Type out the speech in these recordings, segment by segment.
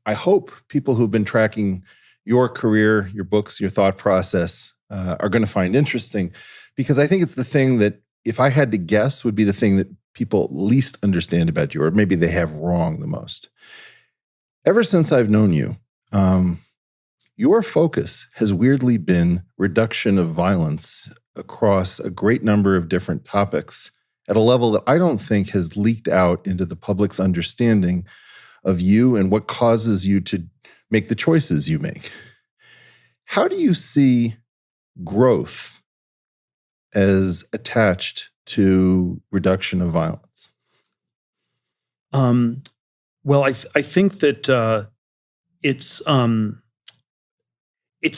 I hope people who've been tracking your career, your books, your thought process are going to find interesting, because I think it's the thing that, if I had to guess, would be the thing that people least understand about you, or maybe they have wrong the most. Ever since I've known you, your focus has weirdly been reduction of violence across a great number of different topics at a level that I don't think has leaked out into the public's understanding of you and what causes you to make the choices you make. How do you see growth as attached to reduction of violence? Well, I think that it's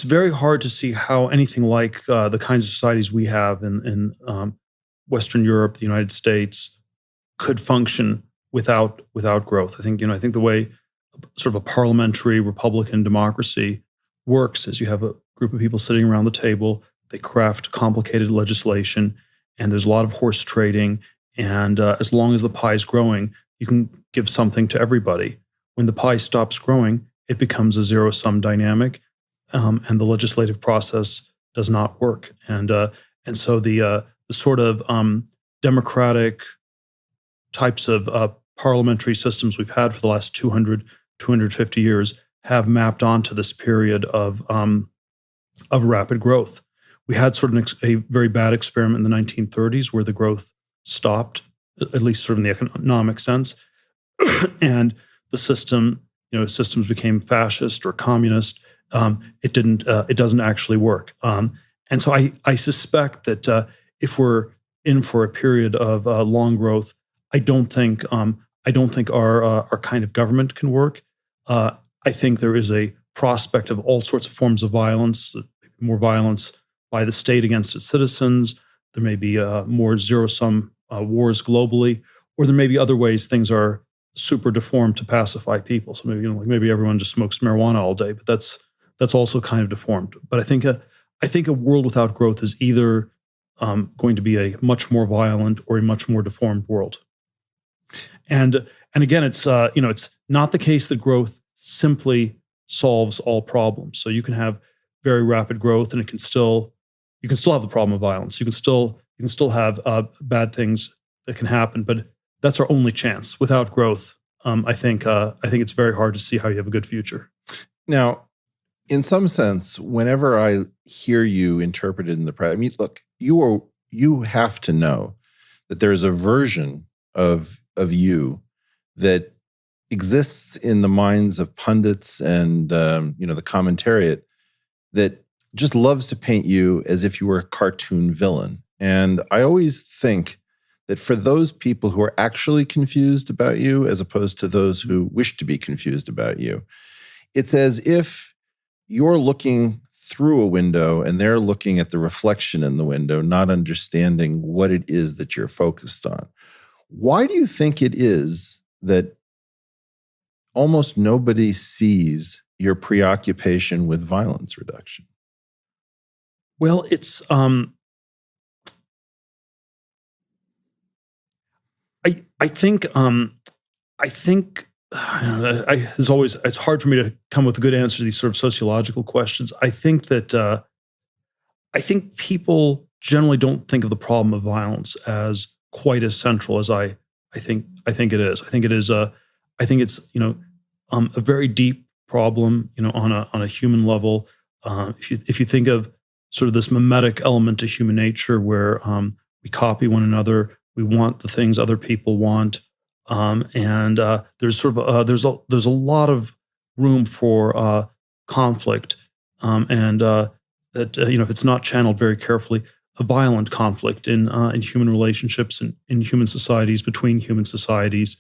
very hard to see how anything like the kinds of societies we have in Western Europe, the United States, could function without growth. I think the way sort of a parliamentary Republican democracy works is you have a group of people sitting around the table, they craft complicated legislation, and there's a lot of horse trading. And as long as the pie is growing, you can give something to everybody. When the pie stops growing, it becomes a zero-sum dynamic, and the legislative process does not work. And so the sort of democratic types of parliamentary systems we've had for the last 250 years have mapped onto this period of rapid growth. We had sort of a very bad experiment in the 1930s where the growth stopped, at least sort of in the economic sense, and the systems became fascist or communist. It doesn't actually work. And so I suspect that if we're in for a period of long growth, I don't think our kind of government can work. I think there is a prospect of all sorts of forms of violence, more violence by the state against its citizens. There may be more zero-sum wars globally, or there may be other ways things are super deformed to pacify people. So maybe everyone just smokes marijuana all day, but that's also kind of deformed. But I think a world without growth is either going to be a much more violent or a much more deformed world. And again, it's not the case that growth simply solves all problems. So you can have very rapid growth, and you can still have the problem of violence. You can still have bad things that can happen, but that's our only chance. Without growth, I think it's very hard to see how you have a good future. Now, in some sense, whenever I hear you interpreted in the press, I mean, look, you have to know that there is a version of you that exists in the minds of pundits and the commentariat that just loves to paint you as if you were a cartoon villain. And I always think that for those people who are actually confused about you, as opposed to those who wish to be confused about you, it's as if you're looking through a window and they're looking at the reflection in the window, not understanding what it is that you're focused on. Why do you think it is that almost nobody sees your preoccupation with violence reduction? Well, it's I think it's hard for me to come with a good answer to these sort of sociological questions. I think that I think people generally don't think of the problem of violence as quite as central as I think it is. I think it's a very deep problem, on a human level. If you think of sort of this mimetic element to human nature, where we copy one another, we want the things other people want, and there's sort of there's a lot of room for conflict, and that if it's not channeled very carefully, a violent conflict in human relationships and in human societies, between human societies,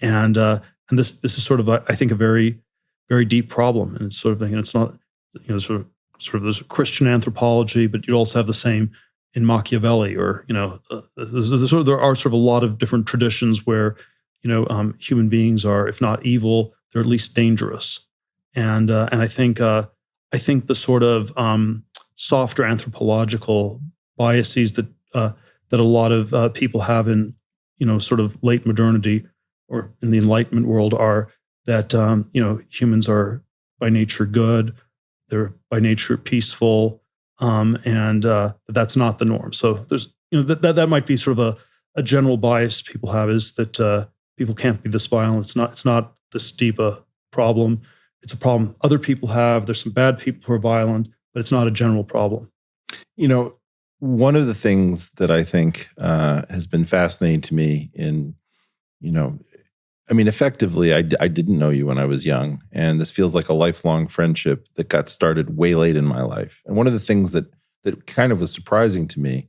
and this is sort of I think a very, very deep problem, and it's sort of it's not sort of there's Christian anthropology, but you also have the same in Machiavelli, or there are sort of a lot of different traditions where human beings are, if not evil, they're at least dangerous, and I think the sort of softer anthropological biases that a lot of people have in sort of late modernity or in the Enlightenment world are that humans are by nature good, they're by nature peaceful, and that's not the norm. So there's that might be sort of a general bias people have, is that people can't be this violent. It's not this deep a problem. It's a problem other people have. There's some bad people who are violent, but it's not a general problem. One of the things that I think has been fascinating to me effectively, I didn't know you when I was young, and this feels like a lifelong friendship that got started way late in my life. And one of the things that kind of was surprising to me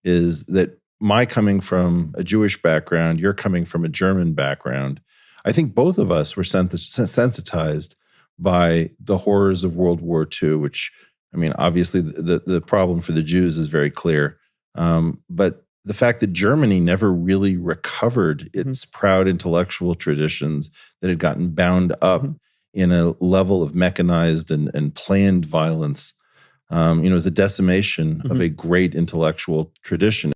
is that my coming from a Jewish background, you're coming from a German background. I think both of us were sensitized by the horrors of World War II, which, obviously the problem for the Jews is very clear. But the fact that Germany never really recovered its proud intellectual traditions, that had gotten bound up in a level of mechanized and planned violence, is a decimation of a great intellectual tradition.